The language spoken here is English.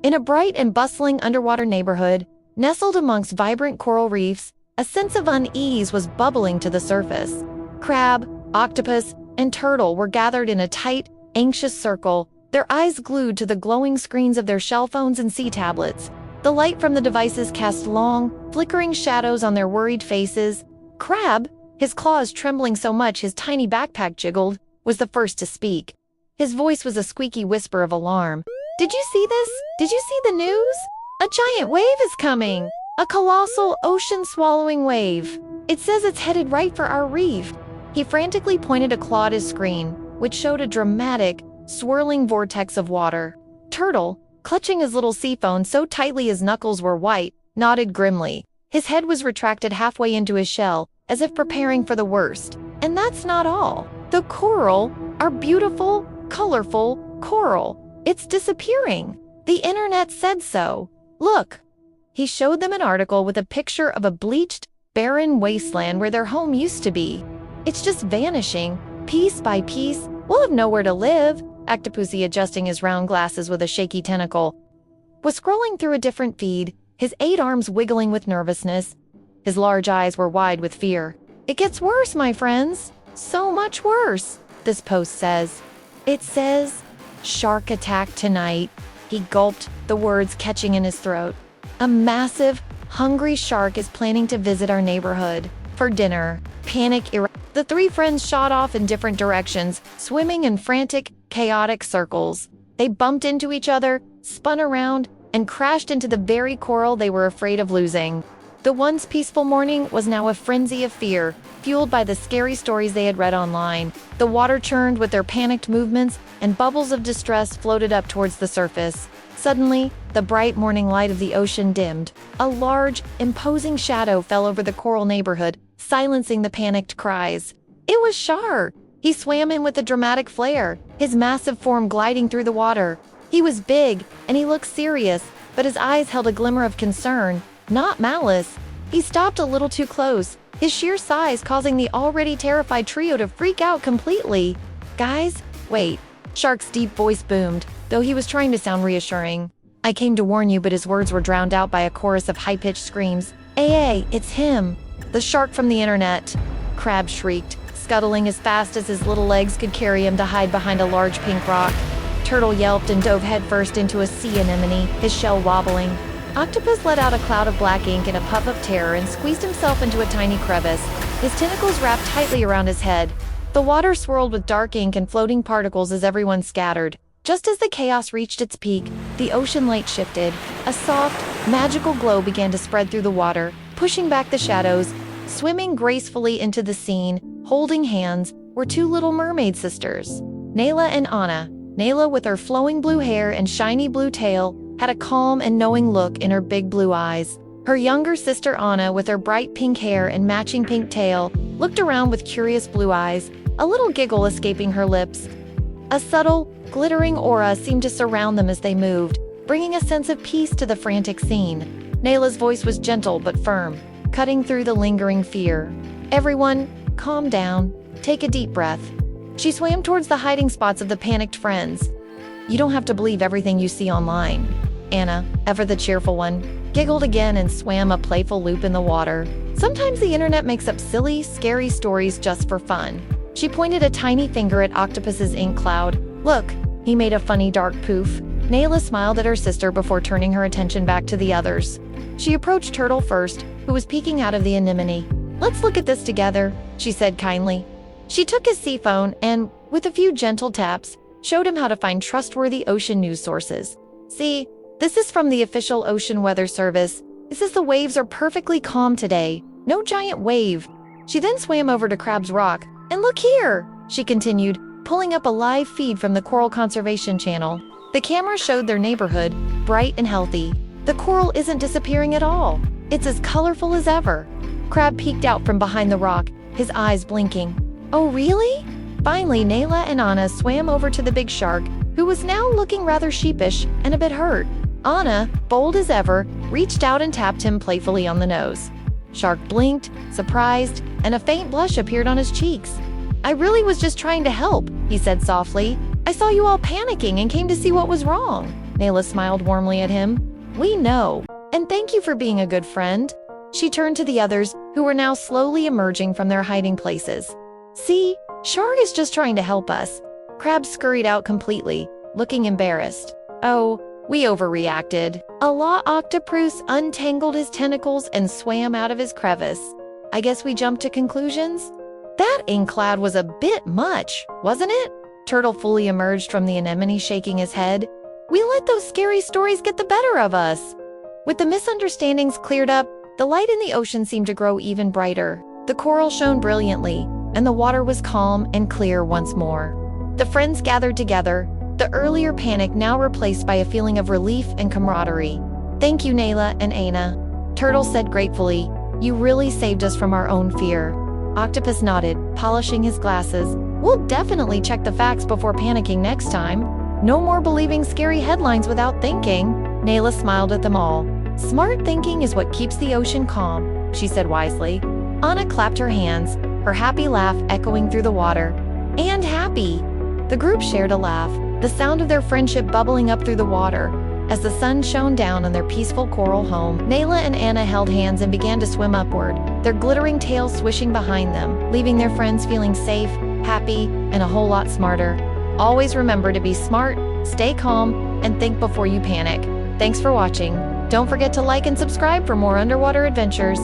In a bright and bustling underwater neighborhood, nestled amongst vibrant coral reefs, a sense of unease was bubbling to the surface. Crab, octopus, and turtle were gathered in a tight, anxious circle, their eyes glued to the glowing screens of their shell phones and sea tablets. The light from the devices cast long, flickering shadows on their worried faces. Crab, his claws trembling so much his tiny backpack jiggled, was the first to speak. His voice was a squeaky whisper of alarm. "Did you see this? Did you see the news? A giant wave is coming! A colossal, ocean-swallowing wave. It says it's headed right for our reef." He frantically pointed a claw at his screen, which showed a dramatic, swirling vortex of water. Turtle, clutching his little sea phone so tightly his knuckles were white, nodded grimly. His head was retracted halfway into his shell, as if preparing for the worst. And that's not all. The coral, our beautiful, colorful coral, it's disappearing. The internet said so. Look. He showed them an article with a picture of a bleached, barren wasteland where their home used to be. It's just vanishing, piece by piece. We'll have nowhere to live. Octopussy, adjusting his round glasses with a shaky tentacle, was scrolling through a different feed, his 8 arms wiggling with nervousness. His large eyes were wide with fear. "It gets worse, my friends. So much worse," this post says. It says, "Shark attack tonight." He gulped, the words catching in his throat. "A massive, hungry shark is planning to visit our neighborhood for dinner." Panic The 3 friends shot off in different directions, swimming in frantic, chaotic circles. They bumped into each other, spun around, and crashed into the very coral they were afraid of losing. The once peaceful morning was now a frenzy of fear, fueled by the scary stories they had read online. The water churned with their panicked movements, and bubbles of distress floated up towards the surface. Suddenly, the bright morning light of the ocean dimmed. A large, imposing shadow fell over the coral neighborhood, silencing the panicked cries. It was Shar. He swam in with a dramatic flair, his massive form gliding through the water. He was big, and he looked serious, but his eyes held a glimmer of concern, not malice. He stopped a little too close, his sheer size causing the already terrified trio to freak out completely. "Guys, wait." Shark's deep voice boomed, though he was trying to sound reassuring. "I came to warn you," but his words were drowned out by a chorus of high-pitched screams. "Hey, it's him! The shark from the internet!" Crab shrieked, scuttling as fast as his little legs could carry him to hide behind a large pink rock. Turtle yelped and dove headfirst into a sea anemone, his shell wobbling. Octopus let out a cloud of black ink in a puff of terror and squeezed himself into a tiny crevice, his tentacles wrapped tightly around his head. The water swirled with dark ink and floating particles as everyone scattered. Just as the chaos reached its peak, the ocean light shifted. A soft, magical glow began to spread through the water, pushing back the shadows. Swimming gracefully into the scene, holding hands, were 2 little mermaid sisters, Nayla and Ayna. Nayla, with her flowing blue hair and shiny blue tail, had a calm and knowing look in her big blue eyes. Her younger sister Ayna, with her bright pink hair and matching pink tail, looked around with curious blue eyes, a little giggle escaping her lips. A subtle, glittering aura seemed to surround them as they moved, bringing a sense of peace to the frantic scene. Nayla's voice was gentle but firm, cutting through the lingering fear. "Everyone, calm down. Take a deep breath." She swam towards the hiding spots of the panicked friends. "You don't have to believe everything you see online." Ayna, ever the cheerful one, giggled again and swam a playful loop in the water. "Sometimes the internet makes up silly, scary stories just for fun." She pointed a tiny finger at Octopus's ink cloud. "Look." He made a funny dark poof. Nayla smiled at her sister before turning her attention back to the others. She approached Turtle first, who was peeking out of the anemone. "Let's look at this together," she said kindly. She took his sea phone and, with a few gentle taps, showed him how to find trustworthy ocean news sources. "See, this is from the official Ocean Weather Service. It says the waves are perfectly calm today. No giant wave." She then swam over to Crab's Rock. "And look here," she continued, pulling up a live feed from the Coral Conservation Channel. The camera showed their neighborhood, bright and healthy. The coral isn't disappearing at all. It's as colorful as ever. Crab peeked out from behind the rock, his eyes blinking. "Oh, really?" Finally, Nayla and Ayna swam over to the big shark, who was now looking rather sheepish and a bit hurt. Ayna, bold as ever, reached out and tapped him playfully on the nose. Shark blinked, surprised, and a faint blush appeared on his cheeks. "I really was just trying to help," he said softly. "I saw you all panicking and came to see what was wrong." Nayla smiled warmly at him. "We know, and thank you for being a good friend." She turned to the others, who were now slowly emerging from their hiding places. "See, Shark is just trying to help us." Crab scurried out completely, looking embarrassed. "Oh, we overreacted." A law octopus untangled his tentacles and swam out of his crevice. "I guess we jumped to conclusions?" "That inkcloud was a bit much, wasn't it?" Turtle fully emerged from the anemone, shaking his head. "We let those scary stories get the better of us." With the misunderstandings cleared up, the light in the ocean seemed to grow even brighter. The coral shone brilliantly, and the water was calm and clear once more. The friends gathered together, the earlier panic now replaced by a feeling of relief and camaraderie. "Thank you, Nayla and Ayna," Turtle said gratefully. "You really saved us from our own fear." Octopus nodded, polishing his glasses. "We'll definitely check the facts before panicking next time. No more believing scary headlines without thinking." Nayla smiled at them all. "Smart thinking is what keeps the ocean calm," she said wisely. Anna clapped her hands, her happy laugh echoing through the water. "And happy." The group shared a laugh, the sound of their friendship bubbling up through the water. As the sun shone down on their peaceful coral home, Nayla and Anna held hands and began to swim upward, their glittering tails swishing behind them, leaving their friends feeling safe, happy, and a whole lot smarter. Always remember to be smart, stay calm, and think before you panic. Thanks for watching. Don't forget to like and subscribe for more underwater adventures.